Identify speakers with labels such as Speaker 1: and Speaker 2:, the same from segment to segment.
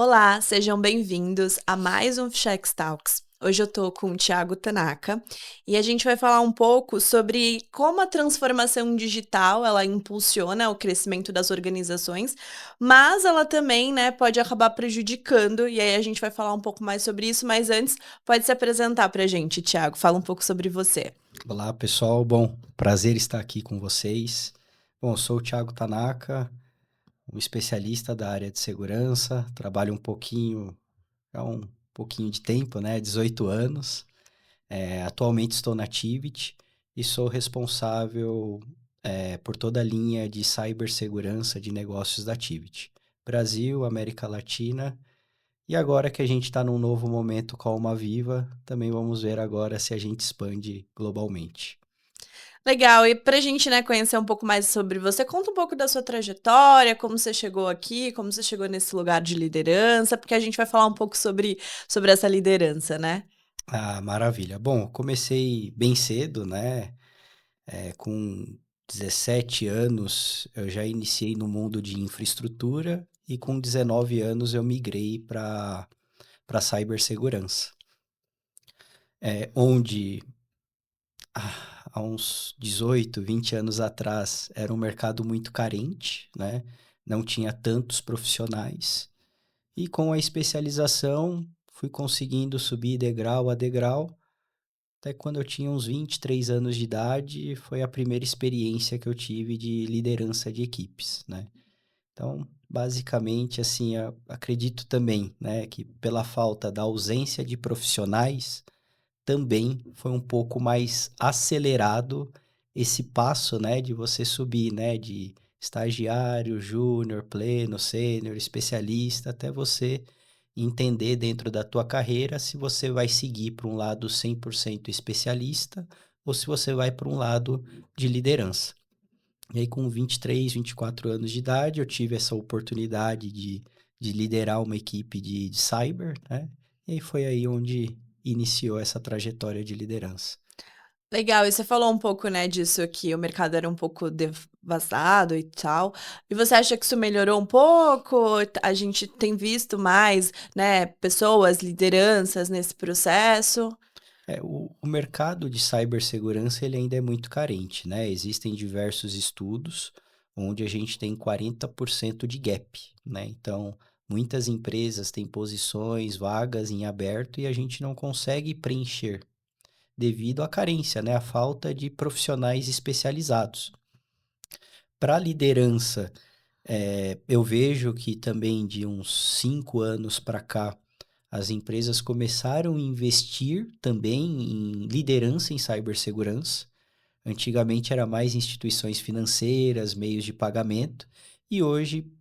Speaker 1: Olá, sejam bem-vindos a mais um Chex Talks. Hoje eu tô com o Thiago Tanaka e a gente vai falar um pouco sobre como a transformação digital ela impulsiona o crescimento das organizações, mas ela também, né, pode acabar prejudicando. E aí a gente vai falar um pouco mais sobre isso, mas antes pode se apresentar pra gente, Thiago. Fala um pouco sobre você.
Speaker 2: Olá, pessoal. Bom, prazer estar aqui com vocês. Bom, sou o Thiago Tanaka, um especialista da área de segurança. Trabalho há um pouquinho de tempo, né? 18 anos. Atualmente estou na Tivit e sou responsável, por toda a linha de cibersegurança de negócios da Tivit. Brasil, América Latina. E agora que a gente está num novo momento com a Alma Viva, também vamos ver agora se a gente expande globalmente.
Speaker 1: Legal, e pra gente, né, conhecer um pouco mais sobre você, conta um pouco da sua trajetória, como você chegou aqui, como você chegou nesse lugar de liderança, porque a gente vai falar um pouco sobre essa liderança, né?
Speaker 2: Ah, maravilha. Bom, comecei bem cedo, né? Com 17 anos eu já iniciei no mundo de infraestrutura e com 19 anos eu migrei para cibersegurança, onde há uns 18, 20 anos atrás era um mercado muito carente, né? Não tinha tantos profissionais e com a especialização fui conseguindo subir degrau a degrau. Até quando eu tinha uns 23 anos de idade, foi a primeira experiência que eu tive de liderança de equipes, né? Então, basicamente, assim, eu acredito também, né, que pela falta da ausência de profissionais, também foi um pouco mais acelerado esse passo, né, de você subir, né, de estagiário, júnior, pleno, sênior, especialista, até você entender dentro da tua carreira se você vai seguir para um lado 100% especialista ou se você vai para um lado de liderança. E aí, com 23, 24 anos de idade, eu tive essa oportunidade de liderar uma equipe de cyber, né? E aí foi aí onde iniciou essa trajetória de liderança.
Speaker 1: Legal, e você falou um pouco, né, disso que o mercado era um pouco devastado e tal. E você acha que isso melhorou um pouco? A gente tem visto mais, né, pessoas, lideranças nesse processo?
Speaker 2: O mercado de cibersegurança ele ainda é muito carente, né? Existem diversos estudos onde a gente tem 40% de gap, né? Então, muitas empresas têm posições vagas em aberto e a gente não consegue preencher devido à carência, né? A falta de profissionais especializados. Para a liderança, eu vejo que também de uns 5 anos para cá, as empresas começaram a investir também em liderança em cibersegurança. Antigamente era mais instituições financeiras, meios de pagamento, e hoje,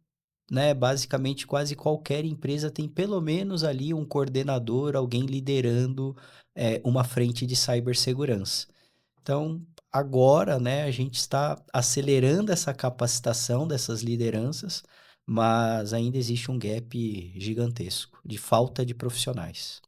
Speaker 2: né, basicamente quase qualquer empresa tem pelo menos ali um coordenador, alguém liderando uma frente de cibersegurança. Então, agora, né, a gente está acelerando essa capacitação dessas lideranças, mas ainda existe um gap gigantesco de falta de profissionais.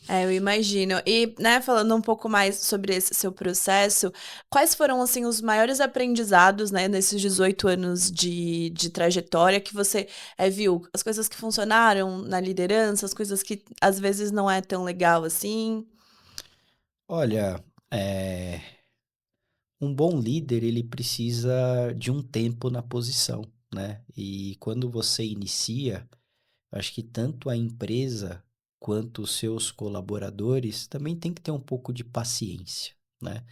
Speaker 1: É, eu imagino. E, né, falando um pouco mais sobre esse seu processo, quais foram, assim, os maiores aprendizados, né, nesses 18 anos de trajetória que você viu? As coisas que funcionaram na liderança, as coisas que às vezes não é tão legal assim?
Speaker 2: Olha, um bom líder, ele precisa de um tempo na posição, né? E quando você inicia, acho que tanto a empresa quanto os seus colaboradores também tem que ter um pouco de paciência, né?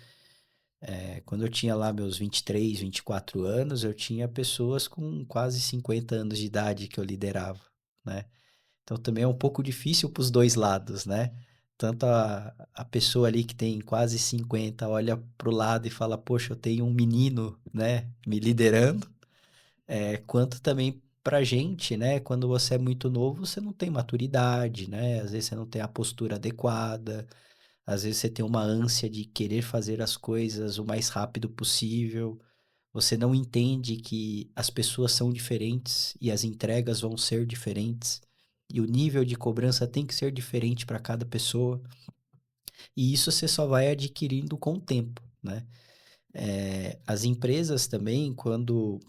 Speaker 2: Quando eu tinha lá meus 23, 24 anos, eu tinha pessoas com quase 50 anos de idade que eu liderava, né? Então também é um pouco difícil para os dois lados, né? Tanto a pessoa ali que tem quase 50 olha para o lado e fala, poxa, eu tenho um menino, né, me liderando, quanto também pra gente, né? Quando você é muito novo, você não tem maturidade, né? Às vezes você não tem a postura adequada, às vezes você tem uma ânsia de querer fazer as coisas o mais rápido possível. Você não entende que as pessoas são diferentes e as entregas vão ser diferentes. E o nível de cobrança tem que ser diferente para cada pessoa. E isso você só vai adquirindo com o tempo, né? As empresas também, quando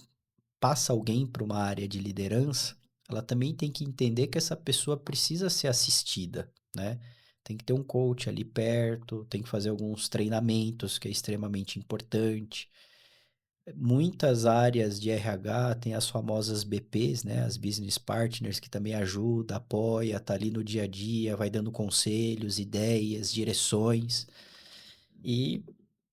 Speaker 2: passa alguém para uma área de liderança, ela também tem que entender que essa pessoa precisa ser assistida, né? Tem que ter um coach ali perto, tem que fazer alguns treinamentos, que é extremamente importante. Muitas áreas de RH têm as famosas BPs, né? As Business Partners, que também ajuda, apoia, tá ali no dia a dia, vai dando conselhos, ideias, direções. E,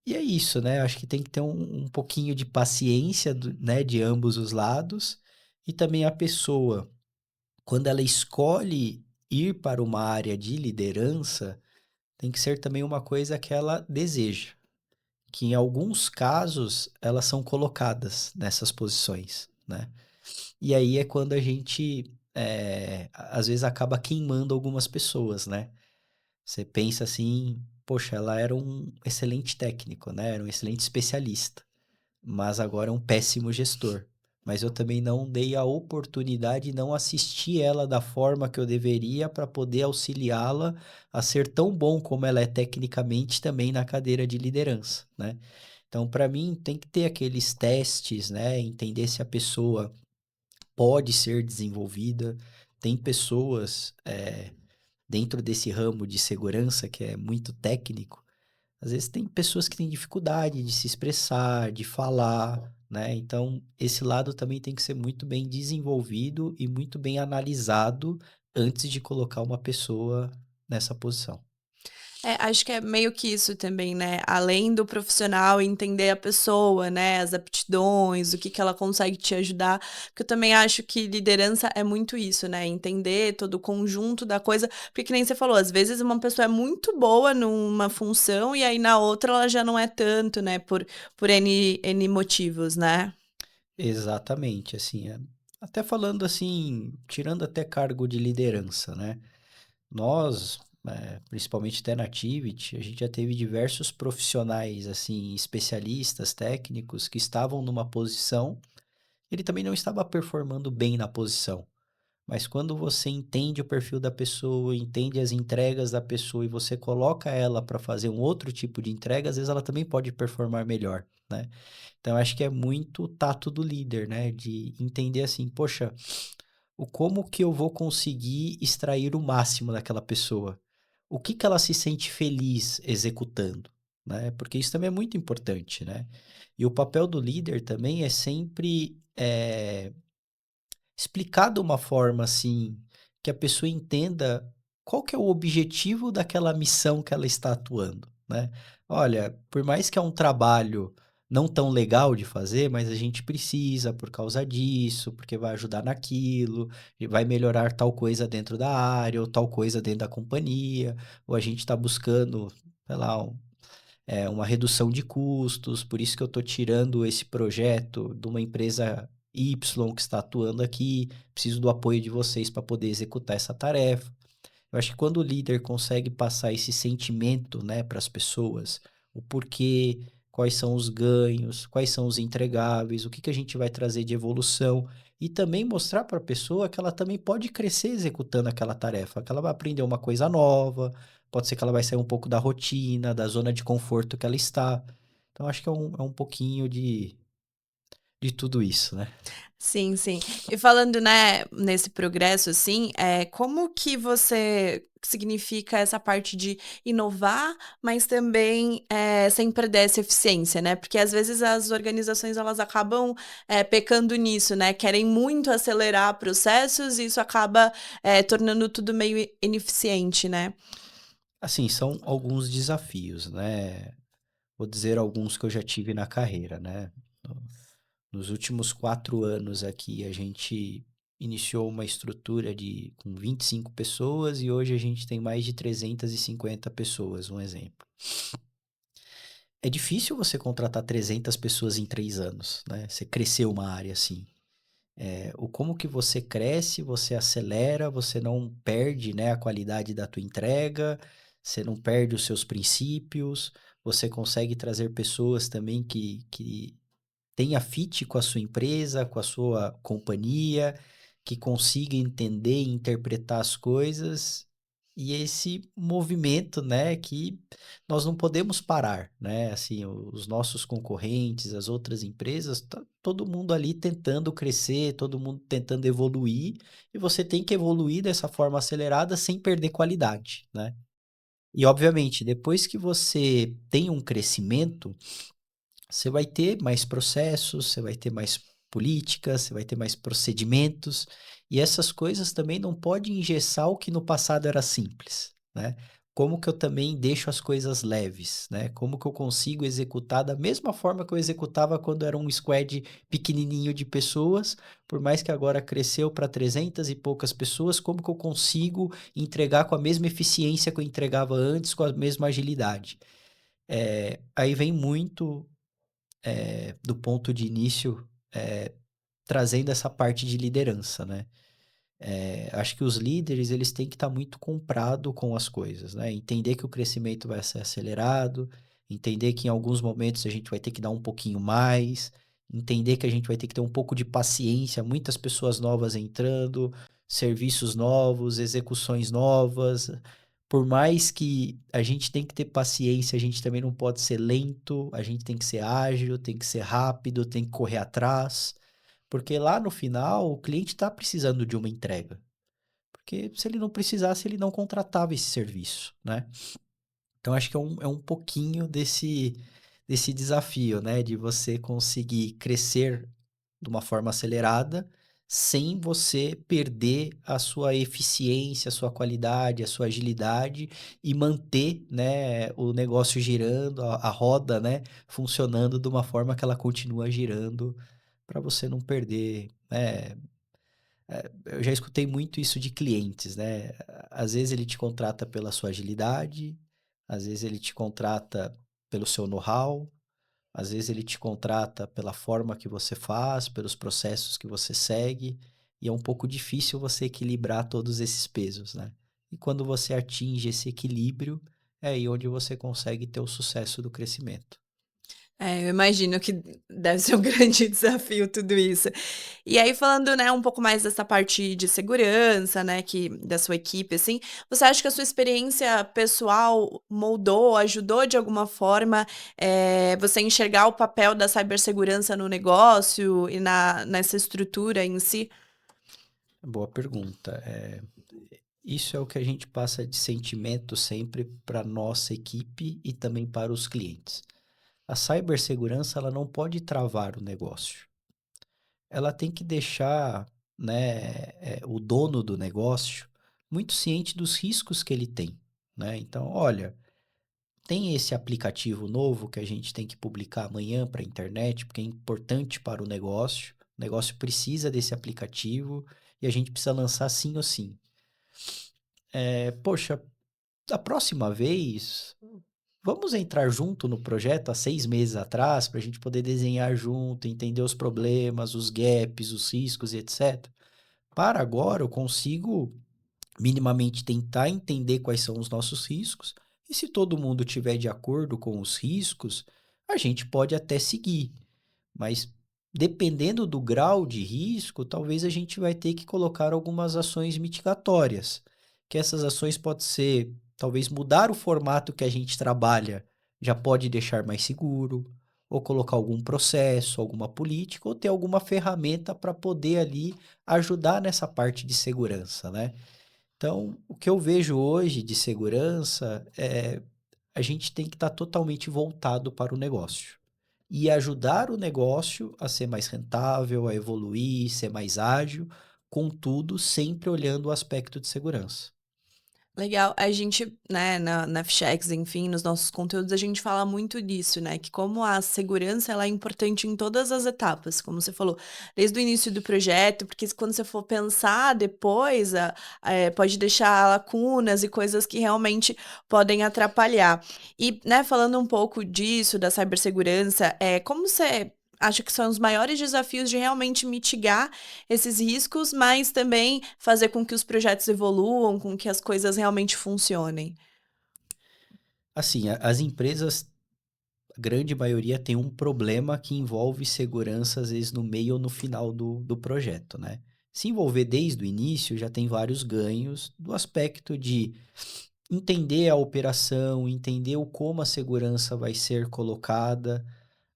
Speaker 2: e é isso, né? Acho que tem que ter um pouquinho de paciência, né, de ambos os lados. E também a pessoa, quando ela escolhe ir para uma área de liderança, tem que ser também uma coisa que ela deseja, que em alguns casos elas são colocadas nessas posições, né? E aí é quando a gente, às vezes acaba queimando algumas pessoas, né? Você pensa assim, poxa, ela era um excelente técnico, né? Era um excelente especialista, mas agora é um péssimo gestor. Mas eu também não dei a oportunidade, não assisti ela da forma que eu deveria para poder auxiliá-la a ser tão bom como ela é tecnicamente também na cadeira de liderança, né? Então, para mim, tem que ter aqueles testes, né? Entender se a pessoa pode ser desenvolvida. Tem pessoas dentro desse ramo de segurança que é muito técnico. Às vezes tem pessoas que têm dificuldade de se expressar, de falar, né? Então, esse lado também tem que ser muito bem desenvolvido e muito bem analisado antes de colocar uma pessoa nessa posição.
Speaker 1: É, acho que é meio que isso também, né, além do profissional entender a pessoa, né, as aptidões, o que que ela consegue te ajudar, porque eu também acho que liderança é muito isso, né, entender todo o conjunto da coisa, porque que nem você falou, às vezes uma pessoa é muito boa numa função e aí na outra ela já não é tanto, né, por N motivos, né.
Speaker 2: Exatamente, assim, até falando assim, tirando até cargo de liderança, né? Nós, principalmente até na Tivit, a gente já teve diversos profissionais, assim, especialistas, técnicos, que estavam numa posição, ele também não estava performando bem na posição. Mas quando você entende o perfil da pessoa, entende as entregas da pessoa e você coloca ela para fazer um outro tipo de entrega, às vezes ela também pode performar melhor, né? Então, acho que é muito o tato do líder, né? De entender assim, poxa, o como que eu vou conseguir extrair o máximo daquela pessoa? O que que ela se sente feliz executando, né? Porque isso também é muito importante, né? E o papel do líder também é sempre explicar de uma forma assim que a pessoa entenda qual que é o objetivo daquela missão que ela está atuando, né? Olha, por mais que é um trabalho não tão legal de fazer, mas a gente precisa por causa disso, porque vai ajudar naquilo, e vai melhorar tal coisa dentro da área, ou tal coisa dentro da companhia, ou a gente está buscando, sei lá, uma redução de custos, por isso que eu estou tirando esse projeto de uma empresa Y que está atuando aqui, preciso do apoio de vocês para poder executar essa tarefa. Eu acho que quando o líder consegue passar esse sentimento, né, para as pessoas, o porquê, quais são os ganhos, quais são os entregáveis, o que que a gente vai trazer de evolução, e também mostrar para a pessoa que ela também pode crescer executando aquela tarefa, que ela vai aprender uma coisa nova, pode ser que ela vai sair um pouco da rotina, da zona de conforto que ela está. Então, acho que é um pouquinho de tudo isso, né?
Speaker 1: Sim, sim. E falando, né, nesse progresso, assim, como que você significa essa parte de inovar, mas também, sem perder essa eficiência, né? Porque às vezes as organizações elas acabam, pecando nisso, né? Querem muito acelerar processos e isso acaba, tornando tudo meio ineficiente, né?
Speaker 2: Assim, são alguns desafios, né? Vou dizer alguns que eu já tive na carreira, né? Nos últimos 4 anos aqui, a gente iniciou uma estrutura com 25 pessoas e hoje a gente tem mais de 350 pessoas, um exemplo. É difícil você contratar 300 pessoas em 3 anos, né? Você cresceu uma área assim. O como que você cresce, você acelera, você não perde, né, a qualidade da tua entrega, você não perde os seus princípios, você consegue trazer pessoas também que tenha fit com a sua empresa, com a sua companhia, que consiga entender e interpretar as coisas e esse movimento, né, que nós não podemos parar, né? Assim, os nossos concorrentes, as outras empresas, tá todo mundo ali tentando crescer, todo mundo tentando evoluir, e você tem que evoluir dessa forma acelerada sem perder qualidade, né? E obviamente, depois que você tem um crescimento, você vai ter mais processos, você vai ter mais políticas, você vai ter mais procedimentos, e essas coisas também não podem engessar o que no passado era simples, né? Como que eu também deixo as coisas leves, né? Como que eu consigo executar da mesma forma que eu executava quando era um squad pequenininho de pessoas, por mais que agora cresceu para 300 e poucas pessoas, como que eu consigo entregar com a mesma eficiência que eu entregava antes, com a mesma agilidade? Aí vem muito do ponto de início, trazendo essa parte de liderança, né? Acho que os líderes, eles têm que estar muito comprado com as coisas, né? Entender que o crescimento vai ser acelerado, entender que em alguns momentos a gente vai ter que dar um pouquinho mais, entender que a gente vai ter que ter um pouco de paciência, muitas pessoas novas entrando, serviços novos, execuções novas. Por mais que a gente tem que ter paciência, a gente também não pode ser lento, a gente tem que ser ágil, tem que ser rápido, tem que correr atrás. Porque lá no final, o cliente está precisando de uma entrega. Porque se ele não precisasse, ele não contratava esse serviço, né? Então, acho que é um pouquinho desse desafio, né? De você conseguir crescer de uma forma acelerada, sem você perder a sua eficiência, a sua qualidade, a sua agilidade e manter, né, o negócio girando, a roda, né, funcionando de uma forma que ela continua girando para você não perder, né? Eu já escutei muito isso de clientes, né? Às vezes ele te contrata pela sua agilidade, às vezes ele te contrata pelo seu know-how, às vezes ele te contrata pela forma que você faz, pelos processos que você segue, e é um pouco difícil você equilibrar todos esses pesos, né? E quando você atinge esse equilíbrio, é aí onde você consegue ter o sucesso do crescimento.
Speaker 1: É, eu imagino que deve ser um grande desafio tudo isso. E aí falando, né, um pouco mais dessa parte de segurança, né, que da sua equipe, assim, você acha que a sua experiência pessoal moldou, ajudou de alguma forma, você enxergar o papel da cibersegurança no negócio e nessa estrutura em si?
Speaker 2: Boa pergunta. Isso é o que a gente passa de sentimento sempre para nossa equipe e também para os clientes. A cibersegurança, ela não pode travar o negócio. Ela tem que deixar, né, o dono do negócio muito ciente dos riscos que ele tem, né? Então, olha, tem esse aplicativo novo que a gente tem que publicar amanhã para a internet, porque é importante para o negócio precisa desse aplicativo e a gente precisa lançar sim ou sim. Poxa, da próxima vez, vamos entrar junto no projeto há 6 meses atrás, para a gente poder desenhar junto, entender os problemas, os gaps, os riscos e etc. Para agora, eu consigo minimamente tentar entender quais são os nossos riscos, e se todo mundo tiver de acordo com os riscos, a gente pode até seguir. Mas dependendo do grau de risco, talvez a gente vai ter que colocar algumas ações mitigatórias. Que essas ações podem ser, talvez mudar o formato que a gente trabalha, já pode deixar mais seguro, ou colocar algum processo, alguma política, ou ter alguma ferramenta para poder ali ajudar nessa parte de segurança, né? Então, o que eu vejo hoje de segurança é a gente tem que estar totalmente voltado para o negócio e ajudar o negócio a ser mais rentável, a evoluir, ser mais ágil, contudo, sempre olhando o aspecto de segurança.
Speaker 1: Legal. A gente, né, na Fchex, enfim, nos nossos conteúdos, a gente fala muito disso, né? Que como a segurança ela é importante em todas as etapas, como você falou, desde o início do projeto, porque quando você for pensar depois, pode deixar lacunas e coisas que realmente podem atrapalhar. E, né, falando um pouco disso, da cibersegurança, como você acha que são os maiores desafios de realmente mitigar esses riscos, mas também fazer com que os projetos evoluam, com que as coisas realmente funcionem.
Speaker 2: Assim, as empresas, a grande maioria tem um problema que envolve segurança, às vezes no meio ou no final do projeto, né? Se envolver desde o início já tem vários ganhos do aspecto de entender a operação, entender o como a segurança vai ser colocada,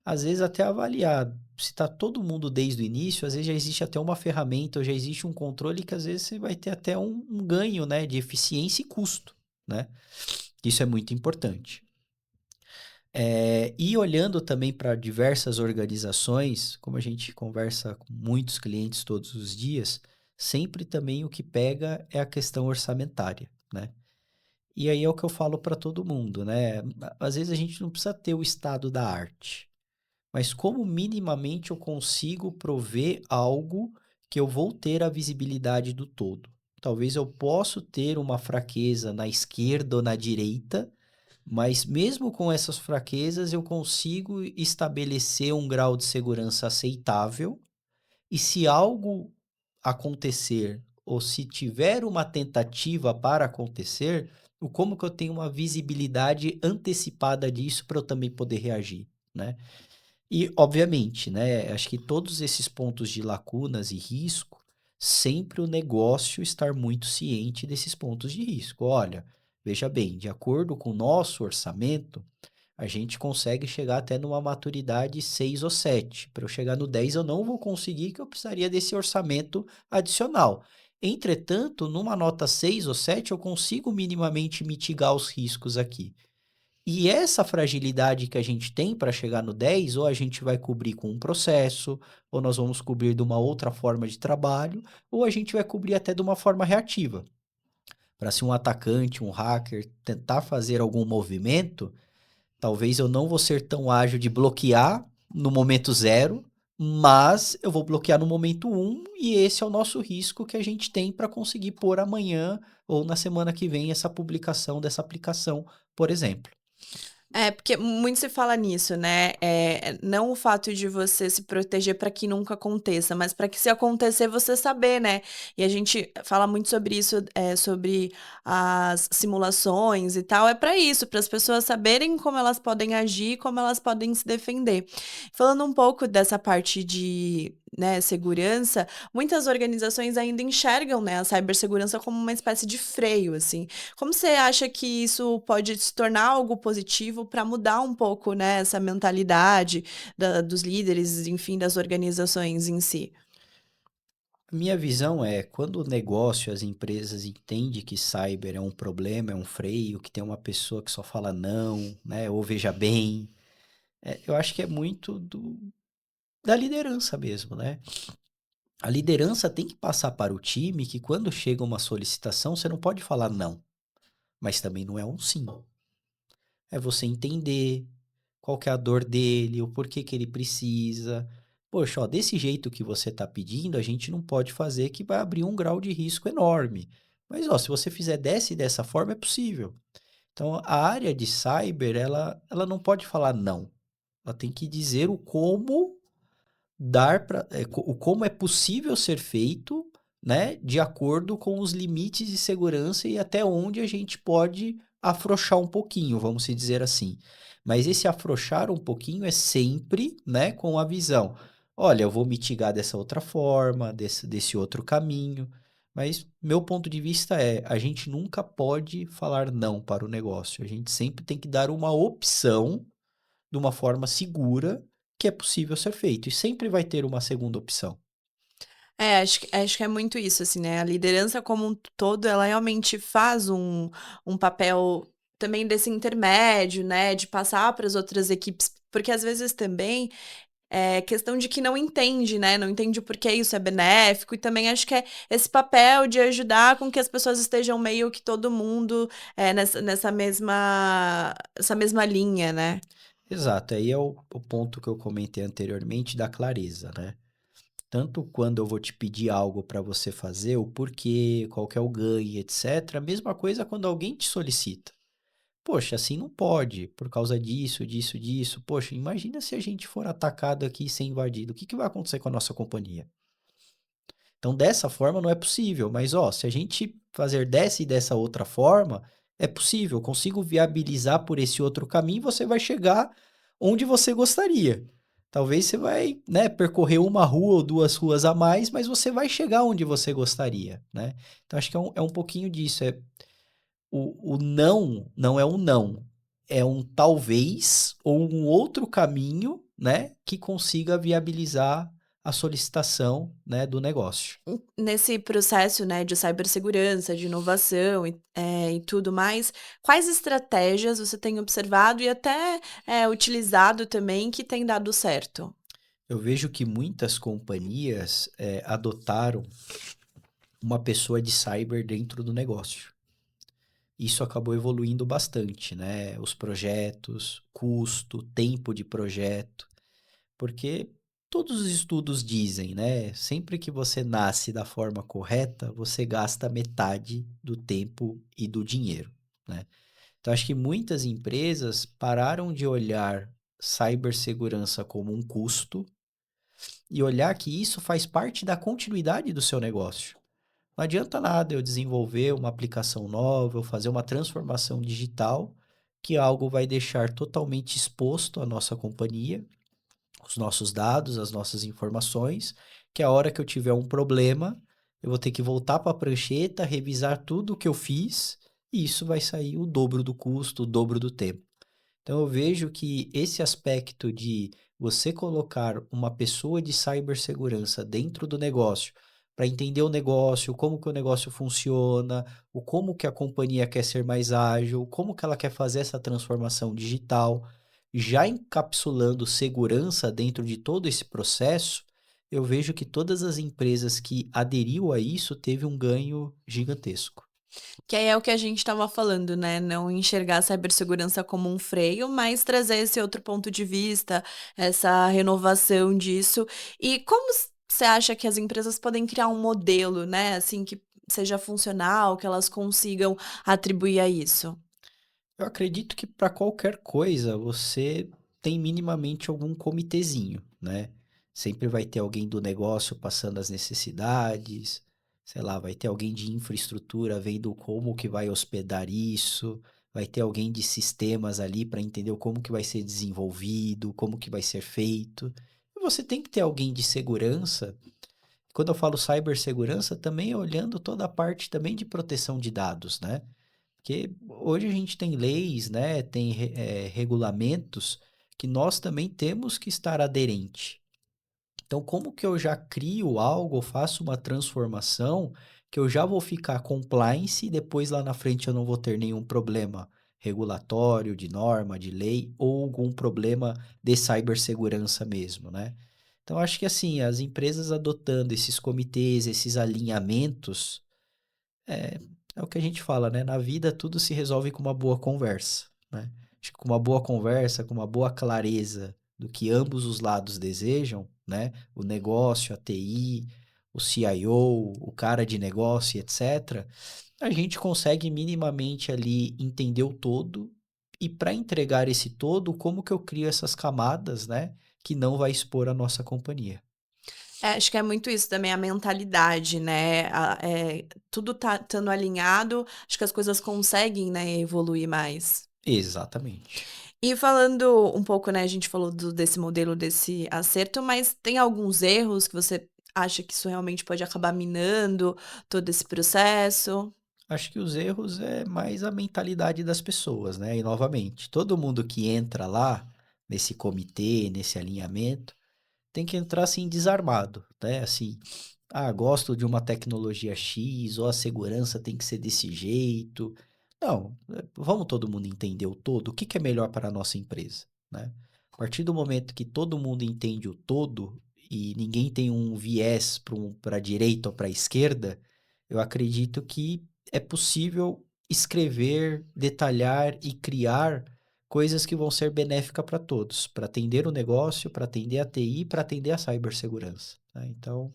Speaker 2: às vezes até avaliar. Se está todo mundo desde o início, às vezes já existe até uma ferramenta ou já existe um controle que às vezes você vai ter até um ganho, né, de eficiência e custo, né? Isso é muito importante. E olhando também para diversas organizações, como a gente conversa com muitos clientes todos os dias, sempre também o que pega é a questão orçamentária, né? E aí é o que eu falo para todo mundo, né? Às vezes a gente não precisa ter o estado da arte, mas como minimamente eu consigo prover algo que eu vou ter a visibilidade do todo. Talvez eu possa ter uma fraqueza na esquerda ou na direita, mas mesmo com essas fraquezas eu consigo estabelecer um grau de segurança aceitável e se algo acontecer, ou se tiver uma tentativa para acontecer, o como que eu tenho uma visibilidade antecipada disso para eu também poder reagir, né? E, obviamente, né, acho que todos esses pontos de lacunas e risco, sempre o negócio estar muito ciente desses pontos de risco. Olha, veja bem, de acordo com o nosso orçamento, a gente consegue chegar até numa maturidade 6 ou 7. Para eu chegar no 10, eu não vou conseguir, que eu precisaria desse orçamento adicional. Entretanto, numa nota 6 ou 7, eu consigo minimamente mitigar os riscos aqui. E essa fragilidade que a gente tem para chegar no 10, ou a gente vai cobrir com um processo, ou nós vamos cobrir de uma outra forma de trabalho, ou a gente vai cobrir até de uma forma reativa. Para se um atacante, um hacker tentar fazer algum movimento, talvez eu não vou ser tão ágil de bloquear no momento 0, mas eu vou bloquear no momento 1 e esse é o nosso risco que a gente tem para conseguir pôr amanhã ou na semana que vem essa publicação dessa aplicação, por exemplo.
Speaker 1: É, porque muito se fala nisso, né? Não o fato de você se proteger para que nunca aconteça, mas para que se acontecer você saber, né? E a gente fala muito sobre isso, sobre as simulações e tal. É para isso, para as pessoas saberem como elas podem agir, como elas podem se defender. Falando um pouco dessa parte de, né, segurança, muitas organizações ainda enxergam, né, a cibersegurança como uma espécie de freio, assim. Como você acha que isso pode se tornar algo positivo para mudar um pouco, né, essa mentalidade dos líderes, enfim, das organizações em si?
Speaker 2: Minha visão é, quando o negócio, as empresas entendem que cyber é um problema, é um freio, que tem uma pessoa que só fala não, né, ou veja bem, eu acho que é muito da liderança mesmo, né? A liderança tem que passar para o time que quando chega uma solicitação, você não pode falar não, mas também não é um sim. É você entender qual que é a dor dele, o porquê que ele precisa. Poxa, ó, desse jeito que você está pedindo, a gente não pode fazer que vai abrir um grau de risco enorme. Mas, ó, se você fizer dessa e dessa forma, é possível. Então, a área de cyber, ela não pode falar não. Ela tem que dizer o como o como é possível ser feito, né, de acordo com os limites de segurança e até onde a gente pode afrouxar um pouquinho, vamos se dizer assim. Mas esse afrouxar um pouquinho é sempre, né, com a visão. Olha, eu vou mitigar dessa outra forma, desse outro caminho. Mas meu ponto de vista é, a gente nunca pode falar não para o negócio. A gente sempre tem que dar uma opção de uma forma segura que é possível ser feito. E sempre vai ter uma segunda opção.
Speaker 1: Acho que é muito isso, assim, né? A liderança como um todo, ela realmente faz um papel também desse intermédio, né? De passar para as outras equipes, porque às vezes também é questão de que não entende, né? Não entende o porquê isso é benéfico, e também acho que é esse papel de ajudar com que as pessoas estejam meio que todo mundo essa mesma linha, né?
Speaker 2: Exato, aí é o ponto que eu comentei anteriormente da clareza, né? Tanto quando eu vou te pedir algo para você fazer, o porquê, qual que é o ganho, etc. A mesma coisa quando alguém te solicita. Poxa, assim não pode, por causa disso, disso, disso. Poxa, imagina se a gente for atacado aqui e ser invadido. O que que vai acontecer com a nossa companhia? Então, dessa forma não é possível, mas ó, se a gente fazer dessa e dessa outra forma, é possível. Eu consigo viabilizar por esse outro caminho, você vai chegar onde você gostaria. Talvez você vai, né, percorrer uma rua ou duas ruas a mais, mas você vai chegar onde você gostaria, né? Então, acho que é um pouquinho disso. O não é um não, é um talvez ou um outro caminho, né, que consiga viabilizar a solicitação, né, do negócio.
Speaker 1: Nesse processo, né, de cibersegurança, de inovação e tudo mais, quais estratégias você tem observado e até, utilizado também que tem dado certo?
Speaker 2: Eu vejo que muitas companhias adotaram uma pessoa de cyber dentro do negócio. Isso acabou evoluindo bastante, né? Os projetos, custo, tempo de projeto, porque todos os estudos dizem, né? Sempre que você nasce da forma correta, você gasta metade do tempo e do dinheiro, né? Então, acho que muitas empresas pararam de olhar cibersegurança como um custo e olhar que isso faz parte da continuidade do seu negócio. Não adianta nada eu desenvolver uma aplicação nova, eu fazer uma transformação digital, que algo vai deixar totalmente exposto à nossa companhia, os nossos dados, as nossas informações, que a hora que eu tiver um problema, eu vou ter que voltar para a prancheta, revisar tudo o que eu fiz, e isso vai sair o dobro do custo, o dobro do tempo. Então eu vejo que esse aspecto de você colocar uma pessoa de cibersegurança dentro do negócio para entender o negócio, como que o negócio funciona, o como que a companhia quer ser mais ágil, como que ela quer fazer essa transformação digital, já encapsulando segurança dentro de todo esse processo, eu vejo que todas as empresas que aderiu a isso teve um ganho gigantesco.
Speaker 1: Que aí é o que a gente estava falando, né, não enxergar a cibersegurança como um freio, mas trazer esse outro ponto de vista, essa renovação disso. E como você acha que as empresas podem criar um modelo, né, assim, que seja funcional, que elas consigam atribuir a isso?
Speaker 2: Eu acredito que para qualquer coisa você tem minimamente algum comitezinho, né? Sempre vai ter alguém do negócio passando as necessidades, sei lá, vai ter alguém de infraestrutura vendo como que vai hospedar isso, vai ter alguém de sistemas ali para entender como que vai ser desenvolvido, como que vai ser feito. E você tem que ter alguém de segurança. Quando eu falo cibersegurança, também é olhando toda a parte também de proteção de dados, né? Porque hoje a gente tem leis, né, tem regulamentos que nós também temos que estar aderente. Então, como que eu já crio algo, ou faço uma transformação que eu já vou ficar compliance e depois lá na frente eu não vou ter nenhum problema regulatório, de norma, de lei ou algum problema de cibersegurança mesmo, né? Então, acho que assim, as empresas adotando esses comitês, esses alinhamentos, é, é o que a gente fala, né? Na vida tudo se resolve com uma boa conversa, né? Acho que com uma boa conversa, com uma boa clareza do que ambos os lados desejam, né? O negócio, a TI, o CIO, o cara de negócio, etc. A gente consegue minimamente ali entender o todo e para entregar esse todo, como que eu crio essas camadas, né? Que não vai expor a nossa companhia.
Speaker 1: É, acho que é muito isso também, a mentalidade, né, tudo tá estando alinhado, acho que as coisas conseguem, né, evoluir mais.
Speaker 2: Exatamente.
Speaker 1: E falando um pouco, né, a gente falou desse modelo, desse acerto, mas tem alguns erros que você acha que isso realmente pode acabar minando todo esse processo?
Speaker 2: Acho que os erros é mais a mentalidade das pessoas, né? E novamente, todo mundo que entra lá nesse comitê, nesse alinhamento, tem que entrar assim desarmado, né? Assim, gosto de uma tecnologia X, ou a segurança tem que ser desse jeito. Não, vamos todo mundo entender o todo, o que que é melhor para a nossa empresa, né? A partir do momento que todo mundo entende o todo e ninguém tem um viés para a direita ou para a esquerda, eu acredito que é possível escrever, detalhar e criar coisas que vão ser benéficas para todos, para atender o negócio, para atender a TI, para atender a cibersegurança, né? Então,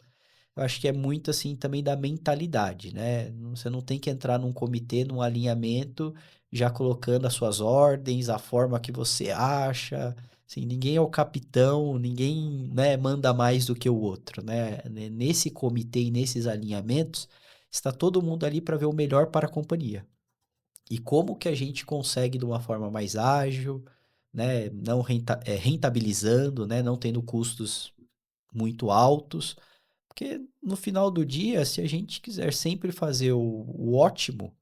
Speaker 2: eu acho que é muito assim também da mentalidade, né? Você não tem que entrar num comitê, num alinhamento, já colocando as suas ordens, a forma que você acha. Assim, ninguém é o capitão, ninguém, né, manda mais do que o outro, né? Nesse comitê e nesses alinhamentos, está todo mundo ali para ver o melhor para a companhia. E como que a gente consegue, de uma forma mais ágil, né, não rentabilizando, né, não tendo custos muito altos, porque no final do dia, se a gente quiser sempre fazer o ótimo,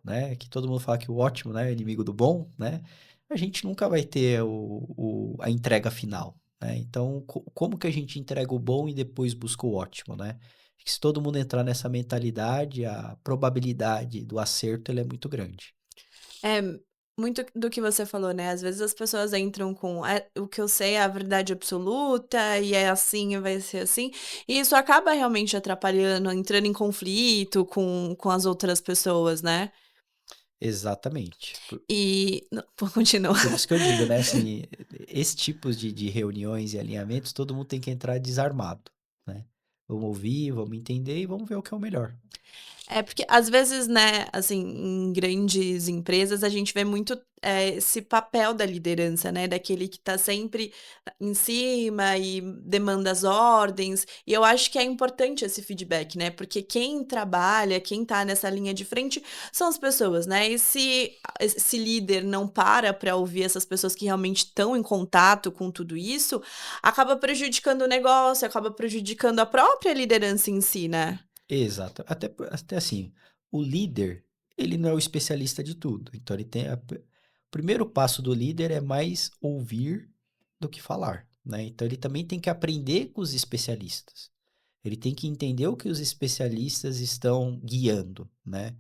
Speaker 2: né, que todo mundo fala que o ótimo, né, é inimigo do bom, né, a gente nunca vai ter a entrega final, né? Então, como que a gente entrega o bom e depois busca o ótimo, né? Acho que se todo mundo entrar nessa mentalidade, a probabilidade do acerto ela é muito grande.
Speaker 1: É muito do que você falou, né? Às vezes as pessoas entram com o que eu sei é a verdade absoluta e é assim e vai ser assim. E isso acaba realmente atrapalhando, entrando em conflito com as outras pessoas, né?
Speaker 2: Exatamente.
Speaker 1: E. Não, continua.
Speaker 2: Por isso que eu digo, né, assim, esse tipo de reuniões e alinhamentos, todo mundo tem que entrar desarmado, né? Vamos ouvir, vamos entender e vamos ver o que é o melhor.
Speaker 1: É porque às vezes, né, assim, em grandes empresas a gente vê muito esse papel da liderança, né, daquele que tá sempre em cima e demanda as ordens. E eu acho que é importante esse feedback, né, porque quem trabalha, quem tá nessa linha de frente são as pessoas, né? E se esse líder não para ouvir essas pessoas que realmente estão em contato com tudo isso, acaba prejudicando o negócio, acaba prejudicando a própria liderança em si, né?
Speaker 2: Exato. Até assim, o líder, ele não é o especialista de tudo. Então, ele tem o primeiro passo do líder é mais ouvir do que falar, né? Então, ele também tem que aprender com os especialistas. Ele tem que entender o que os especialistas estão guiando, né?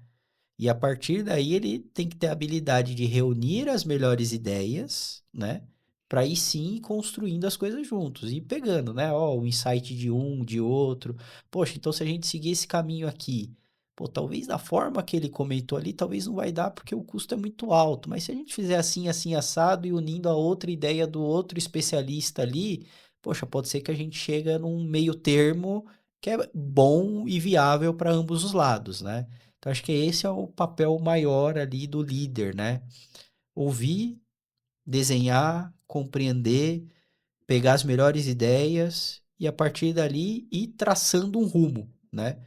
Speaker 2: E a partir daí ele tem que ter a habilidade de reunir as melhores ideias, né? Para aí sim ir construindo as coisas juntos e pegando, né? Ó, o insight de um, de outro. Poxa, então se a gente seguir esse caminho aqui, pô, talvez da forma que ele comentou ali, talvez não vai dar porque o custo é muito alto. Mas se a gente fizer assim, assim, assado e unindo a outra ideia do outro especialista ali, poxa, pode ser que a gente chega num meio termo que é bom e viável para ambos os lados, né? Então, acho que esse é o papel maior ali do líder, né? Ouvir, desenhar, compreender, pegar as melhores ideias e a partir dali ir traçando um rumo, né?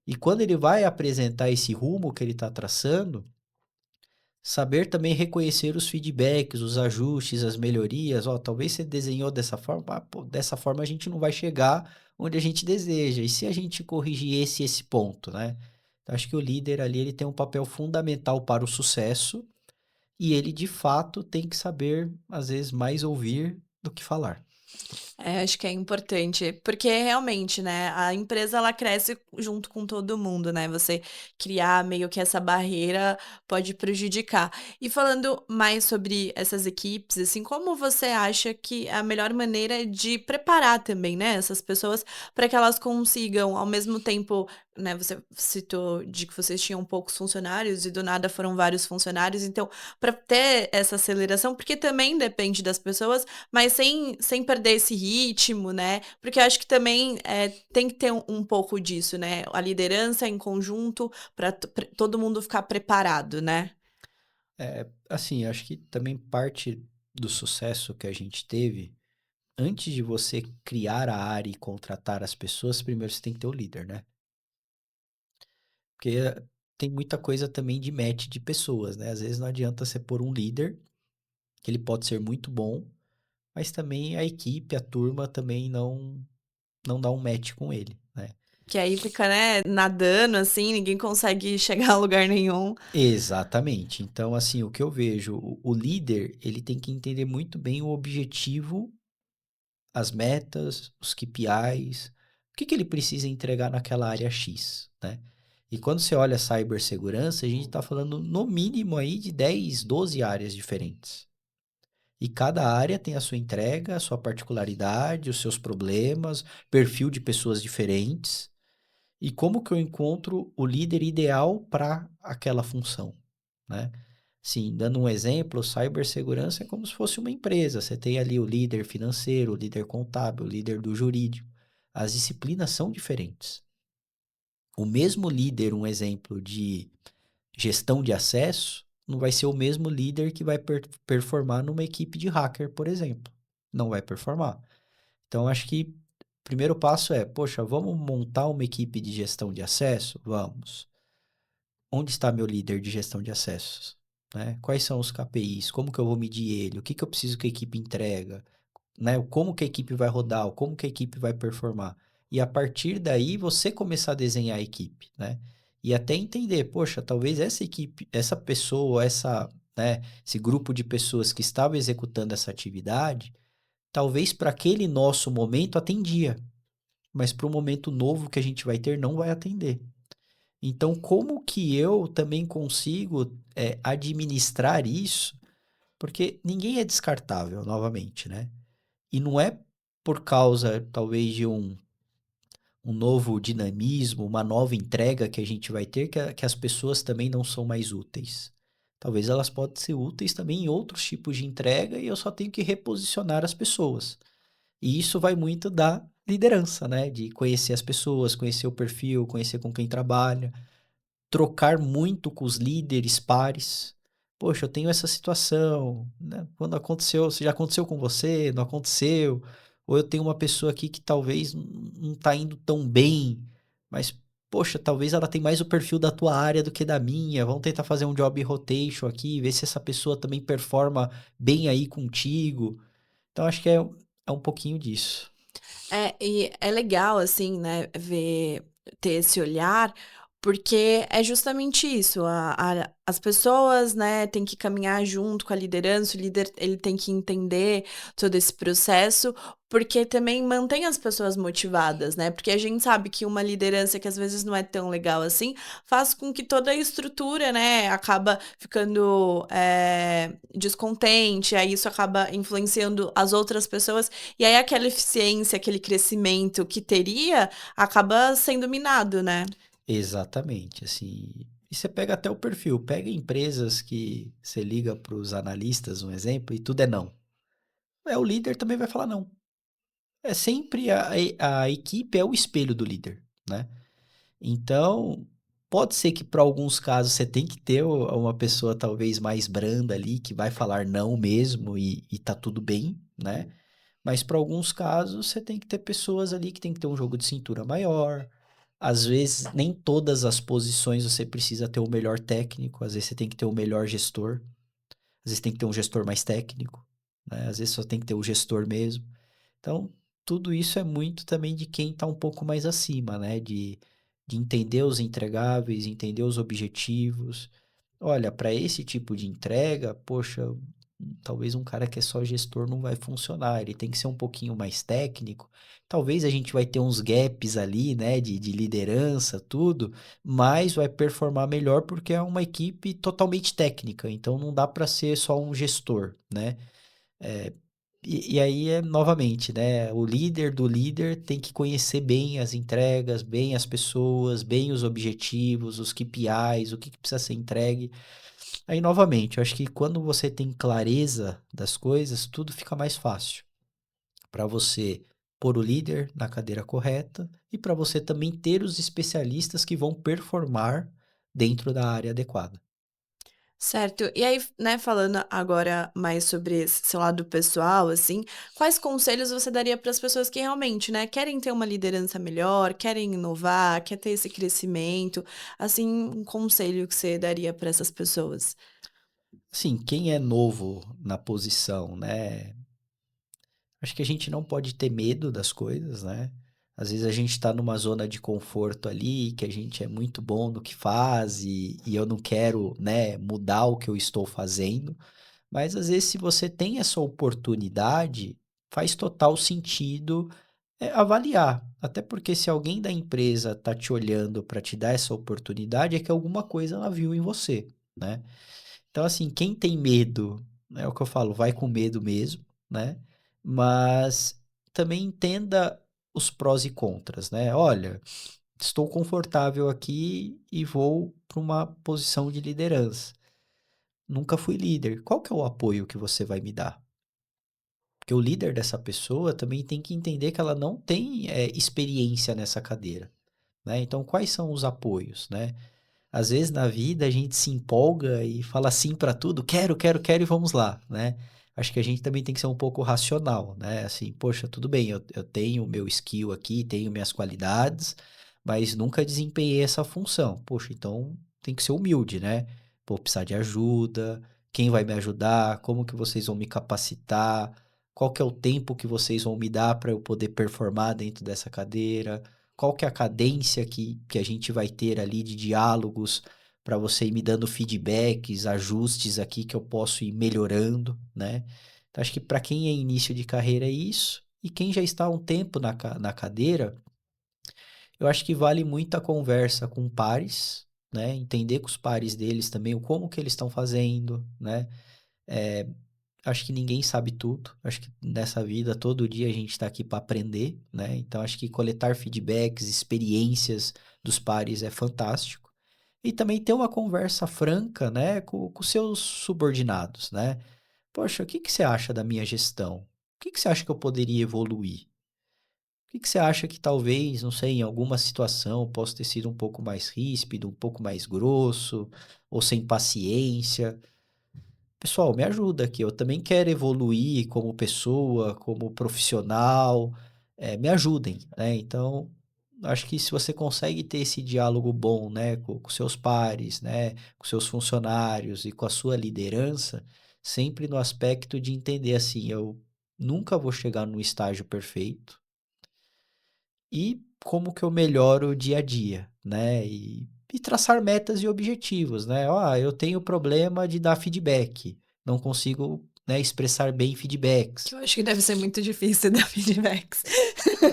Speaker 2: E quando ele vai apresentar esse rumo que ele está traçando, saber também reconhecer os feedbacks, os ajustes, as melhorias. Ó, talvez você desenhou dessa forma, pô, dessa forma a gente não vai chegar onde a gente deseja. E se a gente corrigir esse ponto, né? Então, acho que o líder ali ele tem um papel fundamental para o sucesso e ele de fato tem que saber, às vezes, mais ouvir do que falar.
Speaker 1: É, acho que é importante, porque realmente, né, a empresa ela cresce junto com todo mundo, né? Você criar meio que essa barreira pode prejudicar. E falando mais sobre essas equipes, assim, como você acha que é a melhor maneira de preparar também, né, essas pessoas para que elas consigam, ao mesmo tempo, né, você citou de que vocês tinham poucos funcionários e do nada foram vários funcionários, então, para ter essa aceleração, porque também depende das pessoas mas sem perder esse ritmo, né? Porque eu acho que também tem que ter um pouco disso, né? A liderança em conjunto para todo mundo ficar preparado, né?
Speaker 2: É, assim, acho que também parte do sucesso que a gente teve, antes de você criar a área e contratar as pessoas, primeiro você tem que ter o líder, né? Porque tem muita coisa também de match de pessoas, né? Às vezes não adianta você pôr um líder, que ele pode ser muito bom, mas também a equipe, a turma também não dá um match com ele, né?
Speaker 1: Que aí fica, né, nadando assim, ninguém consegue chegar a lugar nenhum.
Speaker 2: Exatamente. Então, assim, o que eu vejo, o líder, ele tem que entender muito bem o objetivo, as metas, os KPIs, o que que ele precisa entregar naquela área X, né? E quando você olha a cibersegurança, a gente está falando no mínimo aí de 10, 12 áreas diferentes. E cada área tem a sua entrega, a sua particularidade, os seus problemas, perfil de pessoas diferentes. E como que eu encontro o líder ideal para aquela função, né? Sim, dando um exemplo, cibersegurança é como se fosse uma empresa. Você tem ali o líder financeiro, o líder contábil, o líder do jurídico. As disciplinas são diferentes. O mesmo líder, um exemplo de gestão de acesso, não vai ser o mesmo líder que vai performar numa equipe de hacker, por exemplo. Não vai performar. Então, acho que o primeiro passo é, poxa, vamos montar uma equipe de gestão de acesso? Vamos. Onde está meu líder de gestão de acessos? né? Quais são os KPIs? Como que eu vou medir ele? O que que eu preciso que a equipe entrega? Né? Como que a equipe vai rodar? Como que a equipe vai performar? E a partir daí você começar a desenhar a equipe, né? E até entender, poxa, talvez essa equipe, essa pessoa, né, esse grupo de pessoas que estava executando essa atividade, talvez para aquele nosso momento atendia, mas para o momento novo que a gente vai ter não vai atender. Então, como que eu também consigo administrar isso? Porque ninguém é descartável, novamente, né? E não é por causa, talvez, de um novo dinamismo, uma nova entrega que a gente vai ter, que as pessoas também não são mais úteis. Talvez elas possam ser úteis também em outros tipos de entrega e eu só tenho que reposicionar as pessoas. E isso vai muito da liderança, né? De conhecer as pessoas, conhecer o perfil, conhecer com quem trabalha, trocar muito com os líderes pares. Poxa, eu tenho essa situação, né? Quando aconteceu, se já aconteceu com você, não aconteceu, ou eu tenho uma pessoa aqui que talvez não está indo tão bem, mas poxa, talvez ela tem mais o perfil da tua área do que da minha. Vamos tentar fazer um job rotation aqui, ver se essa pessoa também performa bem aí contigo. Então acho que é um pouquinho disso.
Speaker 1: E é legal, assim, né, ter esse olhar, porque é justamente isso, as pessoas, né, têm que caminhar junto com a liderança, o líder, ele tem que entender todo esse processo, porque também mantém as pessoas motivadas, né, porque a gente sabe que uma liderança que às vezes não é tão legal assim, faz com que toda a estrutura, né, acaba ficando, descontente, aí isso acaba influenciando as outras pessoas e aí aquela eficiência, aquele crescimento que teria, acaba sendo minado, né.
Speaker 2: Exatamente, assim. E você pega até o perfil, pega empresas que você liga para os analistas, um exemplo, e tudo é não. O líder também vai falar não. É sempre a equipe é o espelho do líder, né? Então, pode ser que para alguns casos você tem que ter uma pessoa talvez mais branda ali, que vai falar não mesmo e tá tudo bem, né? Mas para alguns casos você tem que ter pessoas ali que tem que ter um jogo de cintura maior. Às vezes, nem todas as posições você precisa ter o melhor técnico, às vezes você tem que ter o melhor gestor, às vezes tem que ter um gestor mais técnico, né? Às vezes só tem que ter o gestor mesmo. Então, tudo isso é muito também de quem está um pouco mais acima, né? De entender os entregáveis, entender os objetivos. Olha, para esse tipo de entrega, poxa, talvez um cara que é só gestor não vai funcionar. Ele tem que ser um pouquinho mais técnico. Talvez a gente vai ter uns gaps ali, né? De liderança, tudo, mas vai performar melhor porque é uma equipe totalmente técnica. Então, não dá para ser só um gestor, né? É, e aí é novamente, né? O líder do líder tem que conhecer bem as entregas, bem as pessoas, bem os objetivos, os KPIs, o que que precisa ser entregue. Aí, novamente, eu acho que quando você tem clareza das coisas, tudo fica mais fácil para você pôr o líder na cadeira correta e para você também ter os especialistas que vão performar dentro da área adequada.
Speaker 1: Certo. E aí, né, falando agora mais sobre esse seu lado pessoal, assim, quais conselhos você daria para as pessoas que realmente, né, querem ter uma liderança melhor, querem inovar, quer ter esse crescimento, assim, um conselho que você daria para essas pessoas?
Speaker 2: Assim, quem é novo na posição, né? Acho que a gente não pode ter medo das coisas, né? Às vezes a gente está numa zona de conforto ali, que a gente é muito bom no que faz e eu não quero, né, mudar o que eu estou fazendo. Mas às vezes, se você tem essa oportunidade, faz total sentido avaliar. Até porque se alguém da empresa está te olhando para te dar essa oportunidade, é que alguma coisa ela viu em você, né? Então, assim, quem tem medo, é o que eu falo, vai com medo mesmo, né? Mas também entenda os prós e contras, né? Olha, estou confortável aqui e vou para uma posição de liderança. Nunca fui líder. Qual que é o apoio que você vai me dar? Porque o líder dessa pessoa também tem que entender que ela não tem experiência nessa cadeira, né? Então, quais são os apoios, né? Às vezes na vida a gente se empolga e fala sim para tudo, quero, quero, quero e vamos lá, né? Acho que a gente também tem que ser um pouco racional, né? Assim, poxa, tudo bem, eu tenho o meu skill aqui, tenho minhas qualidades, mas nunca desempenhei essa função. Poxa, então tem que ser humilde, né? vou precisar de ajuda, quem vai me ajudar, como que vocês vão me capacitar, qual que é o tempo que vocês vão me dar para eu poder performar dentro dessa cadeira, qual que é a cadência que a gente vai ter ali de diálogos para você ir me dando feedbacks, ajustes aqui que eu posso ir melhorando, né? Então, acho que para quem é início de carreira é isso, e quem já está há um tempo na cadeira, eu acho que vale muito a conversa com pares, né? Entender com os pares deles também o como que eles estão fazendo, né? Eh, Acho que ninguém sabe tudo. Acho que nessa vida, todo dia a gente está aqui para aprender, né? Então, acho que coletar feedbacks, experiências dos pares é fantástico. E também ter uma conversa franca, né, com seus subordinados, né? Poxa, o que que você acha da minha gestão? O que que você acha que eu poderia evoluir? O que que você acha que talvez, não sei, em alguma situação eu possa ter sido um pouco mais ríspido, um pouco mais grosso, ou sem paciência? Pessoal, me ajuda aqui. Eu também quero evoluir como pessoa, como profissional. Me ajudem, né? Então, acho que se você consegue ter esse diálogo bom, né, com seus pares, né, com seus funcionários e com a sua liderança, sempre no aspecto de entender assim, eu nunca vou chegar no estágio perfeito e como que eu melhoro o dia a dia, né? E traçar metas e objetivos, né? Ah, eu tenho problema de dar feedback, não consigo, né, expressar bem
Speaker 1: Que
Speaker 2: feedbacks.
Speaker 1: eu acho que deve ser muito difícil dar feedbacks.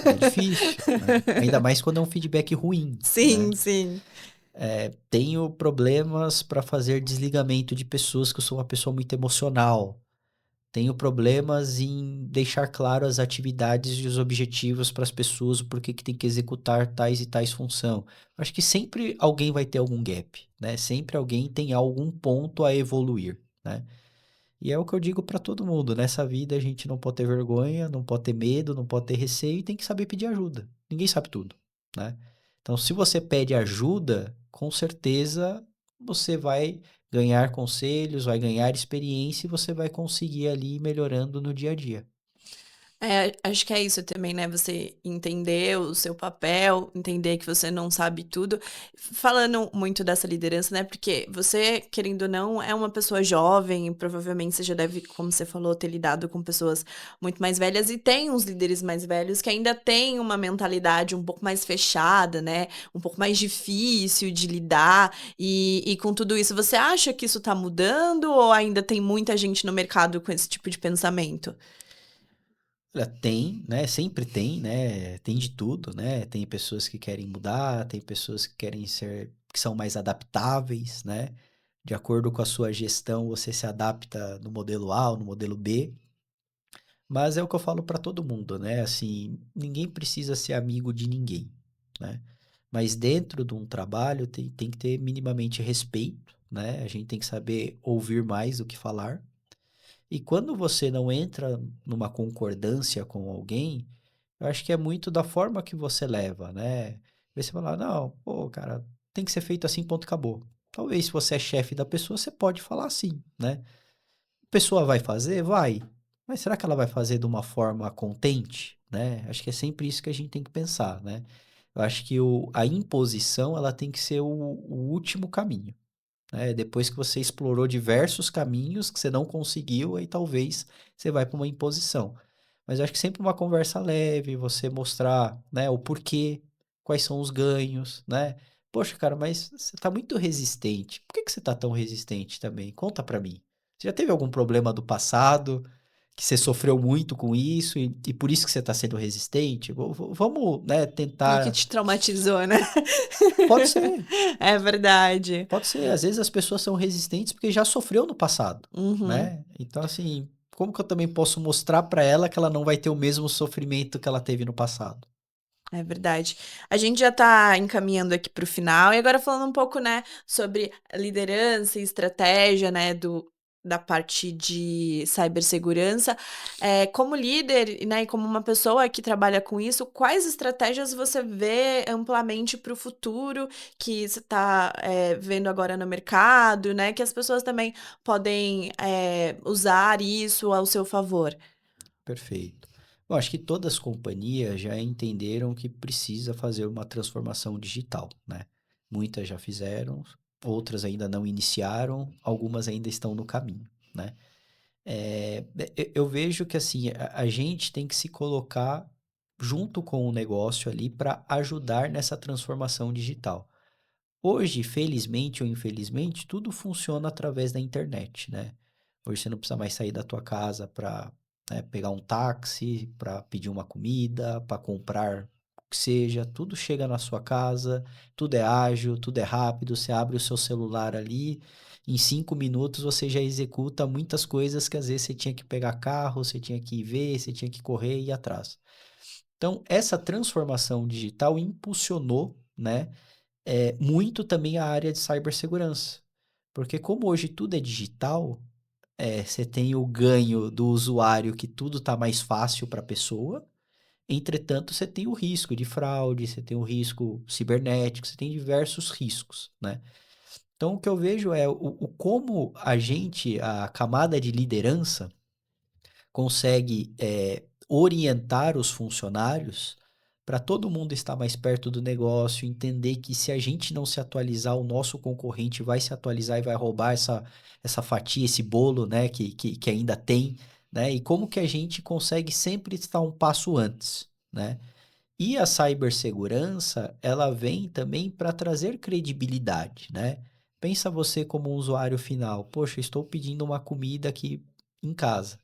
Speaker 2: É difícil, né? Ainda mais quando é um feedback ruim, né?
Speaker 1: Sim, sim.
Speaker 2: Tenho problemas para fazer desligamento de pessoas, que eu sou uma pessoa muito emocional. Tenho problemas em deixar claro as atividades e os objetivos para as pessoas, o porquê que tem que executar tais e tais função. Acho que sempre alguém vai ter algum gap, né? Sempre alguém tem algum ponto a evoluir, né? E é o que eu digo para todo mundo, nessa vida a gente não pode ter vergonha, não pode ter medo, não pode ter receio e tem que saber pedir ajuda. Ninguém sabe tudo, né? Então, se você pede ajuda, com certeza você vai ganhar conselhos, vai ganhar experiência e você vai conseguir ali ir melhorando no dia a dia.
Speaker 1: É, acho que é isso também, né? Você entender o seu papel, entender que você não sabe tudo. Falando muito dessa liderança, né? Porque você, querendo ou não, é uma pessoa jovem, e provavelmente você já deve, como você falou, ter lidado com pessoas muito mais velhas, e tem uns líderes mais velhos que ainda têm uma mentalidade um pouco mais fechada, né? Um pouco mais difícil de lidar. E com tudo isso, você acha que isso tá mudando ou ainda tem muita gente no mercado com esse tipo de pensamento?
Speaker 2: Olha, tem, né? Sempre tem, né? Tem de tudo, né? Tem pessoas que querem mudar, tem pessoas que querem ser, que são mais adaptáveis, né? De acordo com a sua gestão, você se adapta no modelo A ou no modelo B. Mas é o que eu falo para todo mundo, né? Assim, ninguém precisa ser amigo de ninguém, né? Mas dentro de um trabalho tem que ter minimamente respeito, né? A gente tem que saber ouvir mais do que falar. E quando você não entra numa concordância com alguém, eu acho que é muito da forma que você leva, né? Você falar, não, pô, cara, tem que ser feito assim, ponto, acabou. Talvez se você é chefe da pessoa, você pode falar assim, né? A pessoa vai fazer? Vai. Mas será que ela vai fazer de uma forma contente, né? Acho que é sempre isso que a gente tem que pensar, né? Eu acho que a imposição, ela tem que ser o último caminho, né? Depois que você explorou diversos caminhos que você não conseguiu, aí talvez você vai para uma imposição. Mas eu acho que sempre uma conversa leve, você mostrar, né, o porquê, quais são os ganhos, né? Poxa, cara, mas você tá muito resistente. Por que que você tá tão resistente também? Conta pra mim. Você já teve algum problema do passado que você sofreu muito com isso e por isso que você tá sendo resistente? Vamos, né,
Speaker 1: O que
Speaker 2: tentar.
Speaker 1: te traumatizou, né?
Speaker 2: Pode ser,
Speaker 1: É verdade.
Speaker 2: pode ser. Às vezes as pessoas são resistentes porque já sofreu no passado,
Speaker 1: Uhum,
Speaker 2: né? Então, assim, como que eu também posso mostrar pra ela que ela não vai ter o mesmo sofrimento que ela teve no passado?
Speaker 1: é verdade. A gente já tá encaminhando aqui para o final, e agora falando um pouco, né, sobre liderança e estratégia, né, da parte de cibersegurança. Como líder, né, e como uma pessoa que trabalha com isso, quais estratégias você vê amplamente para o futuro que você está vendo agora no mercado, né, que as pessoas também podem usar isso ao seu favor?
Speaker 2: Perfeito. Bom, acho que todas as companhias já entenderam que precisa fazer uma transformação digital, né? Muitas já fizeram, outras ainda não iniciaram, algumas ainda estão no caminho, né? Eu vejo que assim, a gente tem que se colocar junto com o negócio ali para ajudar nessa transformação digital. Hoje, felizmente ou infelizmente, tudo funciona através da internet, né? Hoje você não precisa mais sair da tua casa para, pegar um táxi, para pedir uma comida, para comprar o que seja, tudo chega na sua casa, tudo é ágil, tudo é rápido, você abre o seu celular ali, em 5 minutos você já executa muitas coisas que às vezes você tinha que pegar carro, você tinha que ir ver, você tinha que correr e ir atrás. Então, essa transformação digital impulsionou, né, muito também a área de cibersegurança. Porque como hoje tudo é digital, você tem o ganho do usuário que tudo está mais fácil para a pessoa, entretanto, você tem o risco de fraude, você tem o risco cibernético, você tem diversos riscos, né? Então, o que eu vejo é o como a gente, a camada de liderança, consegue orientar os funcionários para todo mundo estar mais perto do negócio, entender que se a gente não se atualizar, o nosso concorrente vai se atualizar e vai roubar essa fatia, esse bolo, né, que ainda tem, né? E como que a gente consegue sempre estar um passo antes, né? E a cibersegurança, ela vem também para trazer credibilidade, né? Pensa você como um usuário final, poxa, estou pedindo uma comida aqui em casa.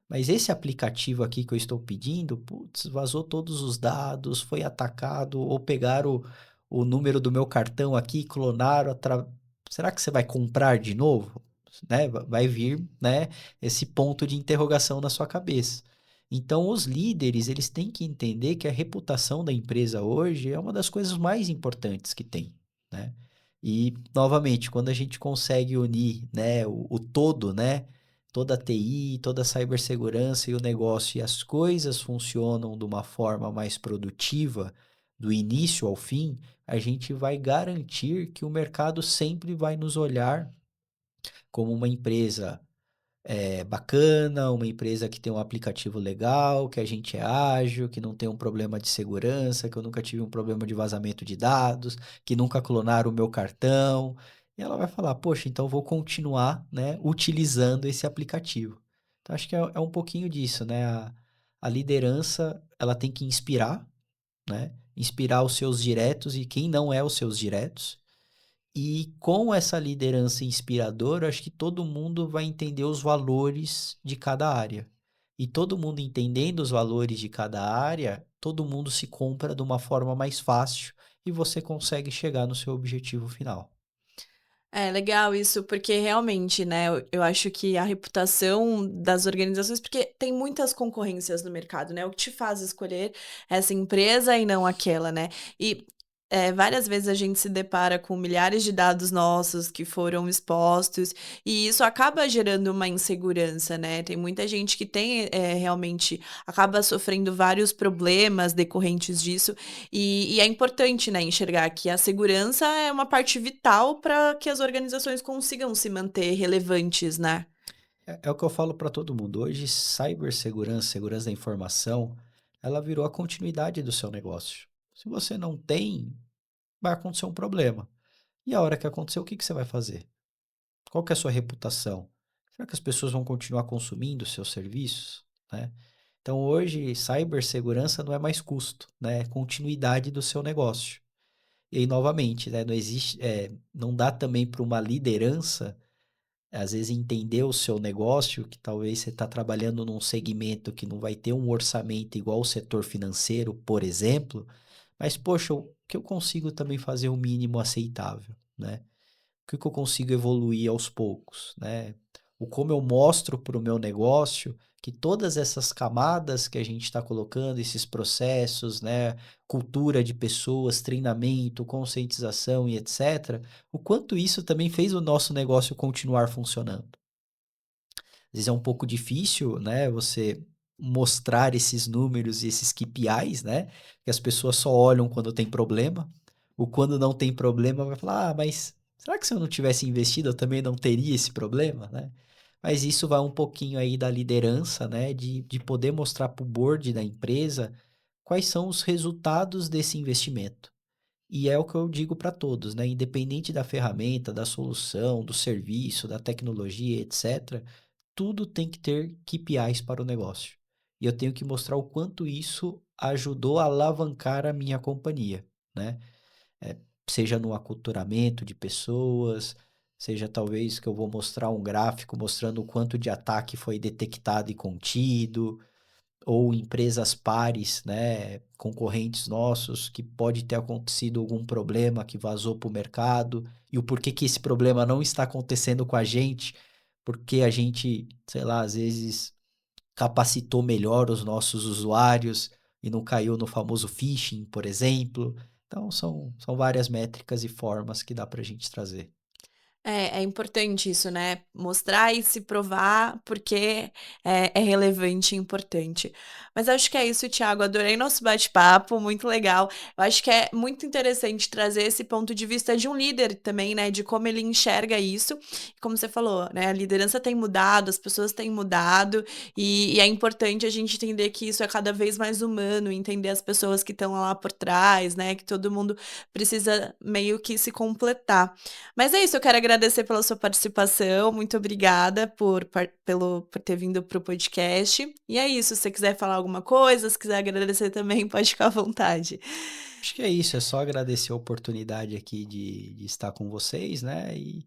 Speaker 2: Mas esse aplicativo aqui que eu estou pedindo, putz, vazou todos os dados, foi atacado, ou pegaram o número do meu cartão aqui, clonaram. Será que você vai comprar de novo? Né? Vai vir, né, esse ponto de interrogação na sua cabeça. Então, os líderes, eles têm que entender que a reputação da empresa hoje é uma das coisas mais importantes que tem, né? E, novamente, quando a gente consegue unir, né, o todo, né, toda a TI, toda a cibersegurança e o negócio, e as coisas funcionam de uma forma mais produtiva, do início ao fim, a gente vai garantir que o mercado sempre vai nos olhar como uma empresa bacana, uma empresa que tem um aplicativo legal, que a gente é ágil, que não tem um problema de segurança, que eu nunca tive um problema de vazamento de dados, que nunca clonaram o meu cartão. E ela vai falar, poxa, então eu vou continuar, né, utilizando esse aplicativo. Então acho que é um pouquinho disso, né? A liderança, ela tem que inspirar, né? Inspirar os seus diretos e quem não é os seus diretos. E com essa liderança inspiradora, acho que todo mundo vai entender os valores de cada área. E todo mundo entendendo os valores de cada área, todo mundo se compra de uma forma mais fácil e você consegue chegar no seu objetivo final.
Speaker 1: É legal isso, porque realmente, né, eu acho que a reputação das organizações, porque tem muitas concorrências no mercado, né? O que te faz escolher essa empresa e não aquela, né? E várias vezes a gente se depara com milhares de dados nossos que foram expostos, e isso acaba gerando uma insegurança, né? Tem muita gente que tem realmente acaba sofrendo vários problemas decorrentes disso. E é importante, né, enxergar que a segurança é uma parte vital para que as organizações consigam se manter relevantes, né?
Speaker 2: É o que eu falo para todo mundo. Hoje, cibersegurança, segurança da informação, ela virou a continuidade do seu negócio. Se você não tem, vai acontecer um problema. E a hora que acontecer, o que que você vai fazer? Qual que é a sua reputação? Será que as pessoas vão continuar consumindo os seus serviços, né? Então hoje, cibersegurança não é mais custo, né? É continuidade do seu negócio. E aí, novamente, né? Não existe, não dá também para uma liderança, às vezes, entender o seu negócio, que talvez você está trabalhando num segmento que não vai ter um orçamento igual o setor financeiro, por exemplo, mas, poxa, o que eu consigo também fazer o mínimo aceitável, né? O que eu consigo evoluir aos poucos, né? O como eu mostro para o meu negócio que todas essas camadas que a gente está colocando, esses processos, né? Cultura de pessoas, treinamento, conscientização e etc., o quanto isso também fez o nosso negócio continuar funcionando. Às vezes é um pouco difícil, né, você mostrar esses números e esses KPIs, né, que as pessoas só olham quando tem problema, ou quando não tem problema vai falar, ah, mas será que se eu não tivesse investido eu também não teria esse problema, né? Mas isso vai um pouquinho aí da liderança, né, de poder mostrar para o board da empresa quais são os resultados desse investimento. E é o que eu digo para todos, né, independente da ferramenta, da solução, do serviço, da tecnologia, etcétera, tudo tem que ter KPIs para o negócio. E eu tenho que mostrar o quanto isso ajudou a alavancar a minha companhia, né. Eh, Seja no aculturamento de pessoas, seja talvez que eu vou mostrar um gráfico mostrando o quanto de ataque foi detectado e contido, ou empresas pares, né, concorrentes nossos, que pode ter acontecido algum problema que vazou para o mercado, e o porquê que esse problema não está acontecendo com a gente, porque a gente, sei lá, às vezes capacitou melhor os nossos usuários e não caiu no famoso phishing, por exemplo. Então são várias métricas e formas que dá para a gente trazer.
Speaker 1: É importante isso, né, mostrar e se provar, porque é relevante e importante. Mas acho que é isso, Thiago, adorei nosso bate-papo, muito legal. Eu acho que é muito interessante trazer esse ponto de vista de um líder também, né, de como ele enxerga isso. Como você falou, né, a liderança tem mudado, as pessoas têm mudado, e é importante a gente entender que isso é cada vez mais humano, entender as pessoas que estão lá por trás, né, que todo mundo precisa meio que se completar. Mas é isso, eu quero agradecer pela sua participação, muito obrigada por ter vindo para o podcast. E é isso, se você quiser falar alguma coisa, se quiser agradecer também, pode ficar à vontade.
Speaker 2: Acho que é isso, é só agradecer a oportunidade aqui de estar com vocês, né, e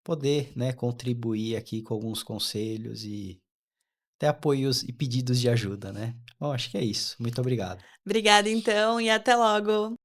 Speaker 2: poder, né, contribuir aqui com alguns conselhos e até apoios e pedidos de ajuda, né. Bom, acho que é isso. Muito obrigado.
Speaker 1: Obrigada então e até logo.